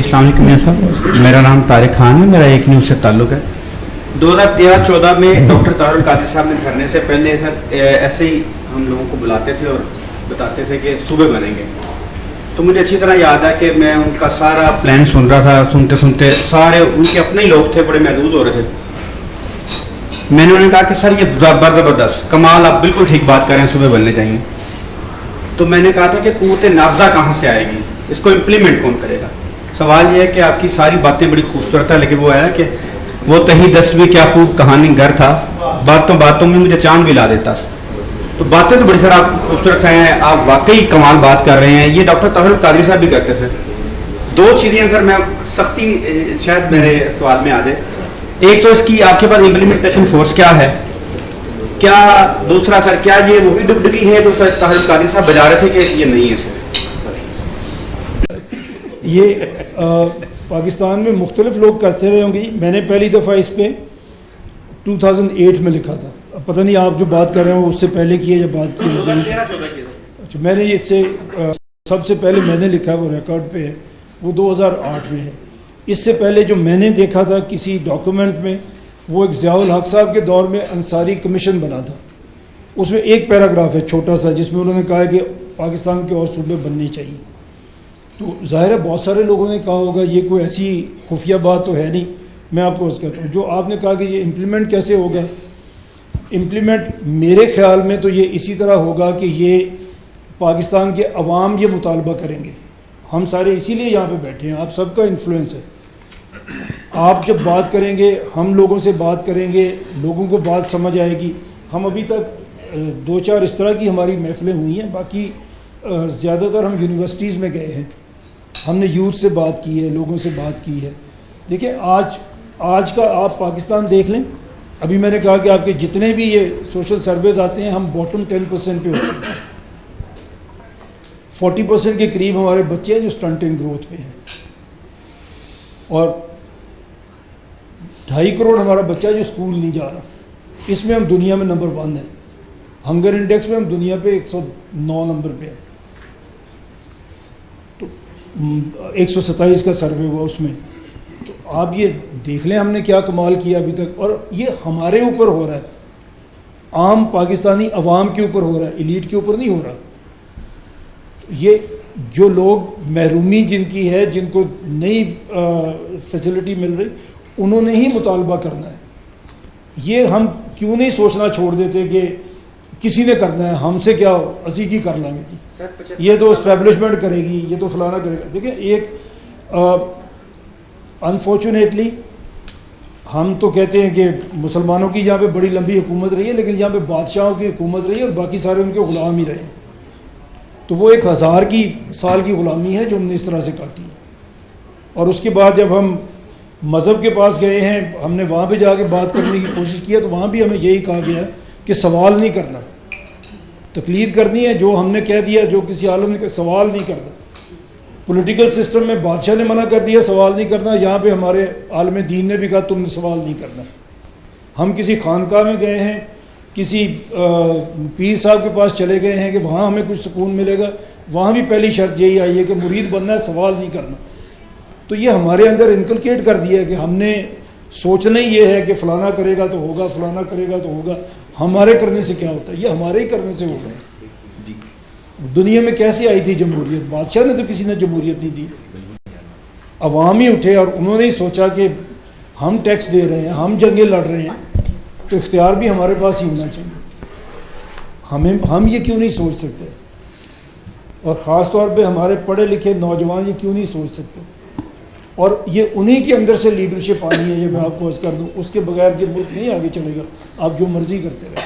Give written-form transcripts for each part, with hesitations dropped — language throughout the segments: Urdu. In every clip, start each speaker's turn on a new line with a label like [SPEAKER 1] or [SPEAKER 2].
[SPEAKER 1] السلام علیکم میاں صاحب، میرا نام طارق خان ہے، میرا ایک نیوز سے تعلق ہے۔ 2013-14 میں ڈاکٹر طاہر القادری صاحب نے دھرنے سے پہلے سر ایسے ہی ہم لوگوں کو بلاتے تھے اور بتاتے تھے کہ صوبے بنیں گے، تو مجھے اچھی طرح یاد ہے کہ میں ان کا سارا پلان سن رہا تھا، سنتے سنتے سارے ان کے اپنے ہی لوگ تھے، بڑے محدود ہو رہے تھے۔ میں نے انہیں کہا کہ سر یہ زبردست کمال، آپ بالکل ٹھیک بات کر رہے ہیں، صوبے بننے چاہیے۔ تو میں نے کہا تھا کہ قوت نافذہ کہاں سے آئے گی، اس کو امپلیمنٹ کون کرے گا؟ سوال یہ ہے کہ آپ کی ساری باتیں بڑی خوبصورت ہے، لیکن وہ ہے کہ وہ تہی دسویں کیا خوب کہانی گھر تھا، باتوں باتوں میں مجھے چاند بھی لا دیتا۔ تو باتیں تو بڑی سر آپ خوبصورت ہیں، آپ واقعی کمال بات کر رہے ہیں، یہ ڈاکٹر طاہر القادری صاحب بھی کرتے تھے۔ دو چیزیں سر میں سختی شاید میرے سوال میں آ جائے، ایک تو اس کی آپ کے پاس امپلیمنٹیشن فورس کیا ہے، کیا دوسرا سر کیا یہ وہی ڈگڈگی ہے جو سر طاہر القادری صاحب بجا رہے تھے کہ یہ نہیں ہے سر؟
[SPEAKER 2] یہ پاکستان میں مختلف لوگ کرتے رہے ہوں گے۔ میں نے پہلی دفعہ اس پہ 2008 میں لکھا تھا، اب پتہ نہیں آپ جو بات کر رہے ہیں وہ اس سے پہلے کی ہے یا بات کی ہے۔ اچھا، میں نے اس سے سب سے پہلے میں نے لکھا، وہ ریکارڈ پہ ہے، وہ 2008 میں ہے۔ اس سے پہلے جو میں نے دیکھا تھا کسی ڈاکومنٹ میں، وہ ایک ضیاء الحق صاحب کے دور میں انصاری کمیشن بنا تھا، اس میں ایک پیراگراف ہے چھوٹا سا جس میں انہوں نے کہا کہ پاکستان کے اور صوبے بننے چاہیے۔ تو ظاہر ہے بہت سارے لوگوں نے کہا ہوگا یہ کوئی ایسی خفیہ بات تو ہے نہیں۔ میں آپ کو عرض کرتا ہوں، جو آپ نے کہا کہ یہ امپلیمنٹ کیسے ہوگا، امپلیمنٹ میرے خیال میں تو یہ اسی طرح ہوگا کہ یہ پاکستان کے عوام یہ مطالبہ کریں گے۔ ہم سارے اسی لیے یہاں پہ بیٹھے ہیں، آپ سب کا انفلوئنس ہے۔ آپ جب بات کریں گے، ہم لوگوں سے بات کریں گے، لوگوں کو بات سمجھ آئے گی۔ ہم ابھی تک 2-4 اس طرح کی ہماری محفلیں ہوئی ہیں، باقی زیادہ تر ہم یونیورسٹیز میں گئے ہیں، ہم نے یوتھ سے بات کی ہے، لوگوں سے بات کی ہے۔ دیکھیں آج کا آپ پاکستان دیکھ لیں، ابھی میں نے کہا کہ آپ کے جتنے بھی یہ سوشل سرویز آتے ہیں ہم باٹم 10% پہ ہوتے ہیں، 40% کے قریب ہمارے بچے ہیں جو سٹنٹنگ گروتھ پہ ہیں، اور 2.5 کروڑ ہمارا بچہ جو اسکول نہیں جا رہا۔ اس میں ہم دنیا میں نمبر 1 ہیں، ہنگر انڈیکس میں ہم دنیا پہ 109 نمبر پہ ہیں، تو 127 کا سروے ہوا اس میں۔ تو آپ یہ دیکھ لیں ہم نے کیا کمال کیا ابھی تک، اور یہ ہمارے اوپر ہو رہا ہے، عام پاکستانی عوام کے اوپر ہو رہا ہے، ایلیٹ کے اوپر نہیں ہو رہا۔ یہ جو لوگ محرومی جن کی ہے، جن کو نئی فیسلٹی مل رہی، انہوں نے ہی مطالبہ کرنا ہے۔ یہ ہم کیوں نہیں سوچنا چھوڑ دیتے کہ کسی نے کرنا ہے، ہم سے کیا اسی کی کر لیں گے، یہ تو اسٹیبلشمنٹ کرے گی، یہ تو فلانا کرے گا۔ دیکھیں ایک انفارچونیٹلی ہم تو کہتے ہیں کہ مسلمانوں کی یہاں پہ بڑی لمبی حکومت رہی ہے، لیکن یہاں پہ بادشاہوں کی حکومت رہی ہے اور باقی سارے ان کے غلام ہی رہے، تو وہ 1000 کی سال کی غلامی ہے جو ہم نے اس طرح سے کاٹی ہے۔ اور اس کے بعد جب ہم مذہب کے پاس گئے ہیں، ہم نے وہاں پہ جا کے بات کرنے کی کوشش کی ہے، تو وہاں بھی ہمیں یہی کہا گیا ہے کہ سوال نہیں کرنا، تقلید کرنی ہے، جو ہم نے کہہ دیا، جو کسی عالم نے کہا، سوال نہیں کرنا۔ پولیٹیکل سسٹم میں بادشاہ نے منع کر دیا سوال نہیں کرنا، یہاں پہ ہمارے عالم دین نے بھی کہا تم نے سوال نہیں کرنا۔ ہم کسی خانقاہ میں گئے ہیں، کسی پیر صاحب کے پاس چلے گئے ہیں کہ وہاں ہمیں کچھ سکون ملے گا، وہاں بھی پہلی شرط یہی آئی ہے کہ مرید بننا ہے، سوال نہیں کرنا۔ تو یہ ہمارے اندر انکلکیٹ کر دیا ہے کہ ہم نے سوچنا ہی یہ ہے کہ فلانا کرے گا تو ہوگا، فلانا کرے گا تو ہوگا، ہمارے کرنے سے کیا ہوتا ہے، یہ ہمارے ہی کرنے سے ہوگا۔ دنیا میں کیسے آئی تھی جمہوریت؟ بادشاہ نے تو کسی نے جمہوریت نہیں دی، عوام ہی اٹھے اور انہوں نے ہی سوچا کہ ہم ٹیکس دے رہے ہیں، ہم جنگیں لڑ رہے ہیں، تو اختیار بھی ہمارے پاس ہی ہونا چاہیے۔ ہم یہ کیوں نہیں سوچ سکتے؟ اور خاص طور پہ ہمارے پڑھے لکھے نوجوان یہ کیوں نہیں سوچ سکتے؟ اور یہ انہی کے اندر سے لیڈرشپ آنی ہے، یہ میں آپ کو عرض کر دوں، اس کے بغیر یہ ملک نہیں آگے چلے گا۔ آپ جو مرضی کرتے رہے،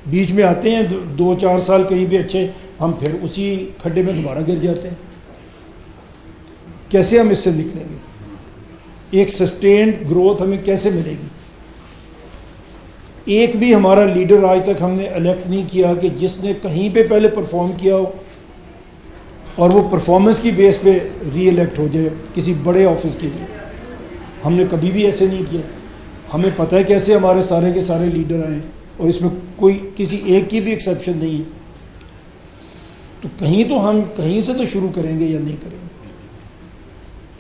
[SPEAKER 2] بیچ میں آتے ہیں 2-4 سال کہیں بھی اچھے، ہم پھر اسی کھڈے میں دوبارہ گر جاتے ہیں۔ کیسے ہم اس سے نکلیں گے؟ ایک سسٹینڈ گروتھ ہمیں کیسے ملے گی؟ ایک بھی ہمارا لیڈر آج تک ہم نے الیکٹ نہیں کیا کہ جس نے کہیں پہ پہلے پرفارم کیا ہو اور وہ پرفارمنس کی بیس پہ ری الیکٹ ہو جائے کسی بڑے آفس کے لیے۔ ہم نے کبھی بھی ایسے نہیں کیا۔ ہمیں پتہ ہے کیسے ہمارے سارے کے سارے لیڈر آئے، اور اس میں کوئی کسی ایک کی بھی ایکسیپشن نہیں ہے۔ تو کہیں تو ہم کہیں سے تو شروع کریں گے یا نہیں کریں گے؟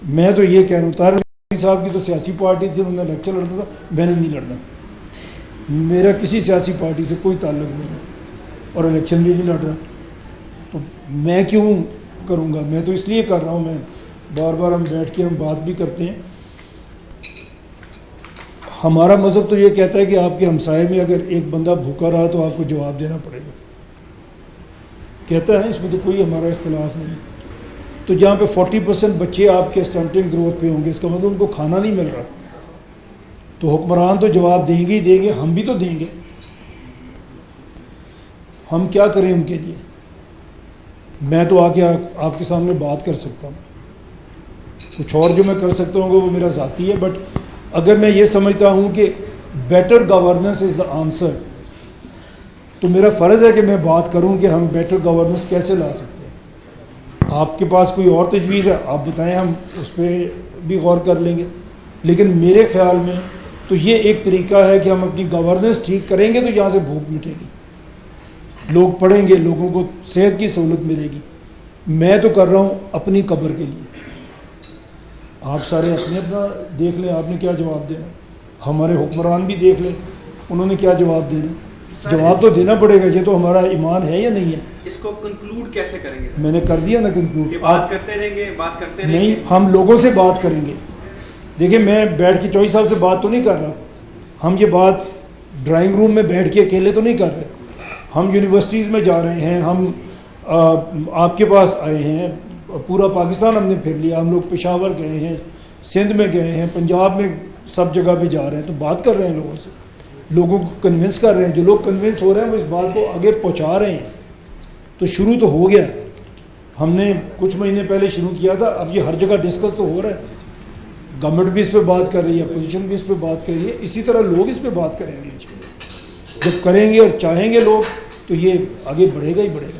[SPEAKER 2] میں تو یہ کہہ رہا ہوں طارق صاحب کی تو سیاسی پارٹی تھی, انہوں نے الیکشن لڑنا تھا, میں نے نہیں لڑنا. میرا کسی سیاسی پارٹی سے کوئی تعلق نہیں ہے اور الیکشن بھی نہیں لڑ رہا, تو میں کیوں کروں گا. میں تو اس لیے کر رہا ہوں, میں بار بار ہم بیٹھ کے ہم بات بھی کرتے ہیں. ہمارا مذہب تو یہ کہتا ہے کہ آپ کے ہمسائے میں اگر ایک بندہ بھوکا رہا تو آپ کو جواب دینا پڑے گا, کہتا ہے, اس میں تو کوئی ہمارا اختلاف نہیں. تو جہاں پہ 40% بچے آپ کے اسٹنٹنگ گروتھ پہ ہوں گے, اس کا مطلب ان کو کھانا نہیں مل رہا, تو حکمران تو جواب دیں گے ہی دیں گے, ہم بھی تو دیں گے. ہم کیا کریں ان کے لیے. میں تو آ کے آپ کے سامنے بات کر سکتا ہوں, کچھ اور جو میں کر سکتا ہوں وہ میرا ذاتی ہے. بٹ اگر میں یہ سمجھتا ہوں کہ better governance is the answer, تو میرا فرض ہے کہ میں بات کروں کہ ہم بیٹر گورننس کیسے لا سکتے ہیں. آپ کے پاس کوئی اور تجویز ہے آپ بتائیں, ہم اس پہ بھی غور کر لیں گے. لیکن میرے خیال میں تو یہ ایک طریقہ ہے کہ ہم اپنی گورننس ٹھیک کریں گے تو یہاں سے بھوک مٹے گی, لوگ پڑھیں گے, لوگوں کو صحت کی سہولت ملے گی. میں تو کر رہا ہوں اپنی قبر کے لیے. آپ سارے اپنے اپنا دیکھ لیں آپ نے کیا جواب دینا, ہمارے حکمران بھی دیکھ لیں انہوں نے کیا جواب دینا. جواب تو دینا پڑے گا, یہ تو ہمارا ایمان ہے یا نہیں ہے.
[SPEAKER 1] اس کو کنکلوڈ کیسے کریں گے؟
[SPEAKER 2] میں نے کر دیا نا کنکلوڈ.
[SPEAKER 1] بات کرتے رہیں گے, بات کرتے رہیں گے.
[SPEAKER 2] نہیں, ہم لوگوں سے بات کریں گے. دیکھیں میں بیٹھ کے چوہی صاحب سے بات تو نہیں کر رہا, ہم یہ بات ڈرائنگ روم میں بیٹھ کے اکیلے تو نہیں کر رہے. ہم یونیورسٹیز میں جا رہے ہیں, ہم آپ کے پاس آئے ہیں, پورا پاکستان ہم نے پھر لیا, ہم لوگ پشاور گئے ہیں, سندھ میں گئے ہیں, پنجاب میں سب جگہ پہ جا رہے ہیں, تو بات کر رہے ہیں لوگوں سے, لوگوں کو کنونس کر رہے ہیں. جو لوگ کنونس ہو رہے ہیں وہ اس بات کو آگے پہنچا رہے ہیں. تو شروع تو ہو گیا, ہم نے کچھ مہینے پہلے شروع کیا تھا, اب یہ ہر جگہ ڈسکس تو ہو رہا ہے. گورنمنٹ بھی اس پہ بات کر رہی ہے, اپوزیشن بھی اس پہ بات کر رہی ہے, اسی طرح لوگ اس پہ بات کریں گے. جب کریں گے اور چاہیں گے لوگ تو یہ آگے بڑھے گا ہی بڑھے گا.